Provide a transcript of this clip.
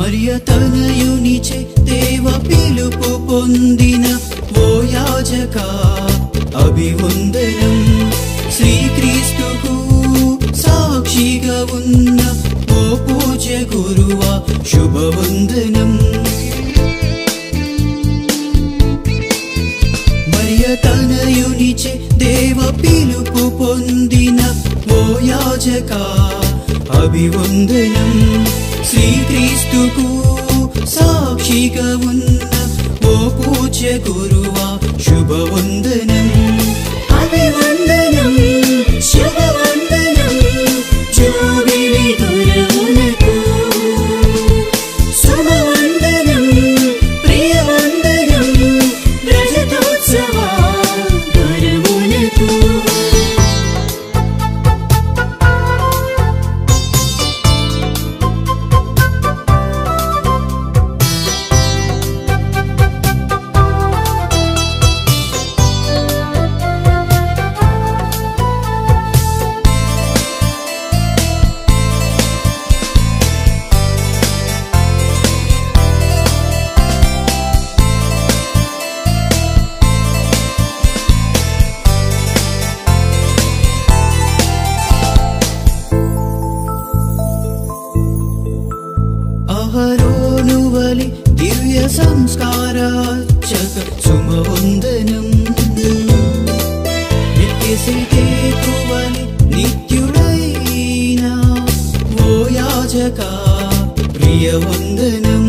మరియతనయునిచే దేవ పిలుపు పొందిన ఓ యాజక అభివందనం శ్రీక్రీస్తుకు సాక్షిగా ఉన్న ఓ పూజ్య గురువా శుభవందనం మరియతనయునిచే దేవ పిలుపు పొందిన ఓ యాజక అభివందనం శ్రీక్రీస్తుకు సాక్షిగా ఉన్న ఓ పూజ్య గురువా శుభవందనం అభివందనం శుభవందనం జూబిలి గురువులకు శుభవందనం ప్రియవందనం రజతోత్సవ గురువులకు అహరోనువలి దివ్య సంస్కారార్చక సుమవందనం నిత్యసిద్ధేతువలి నిత్యుడైన ఓ యాజక ప్రియవందనం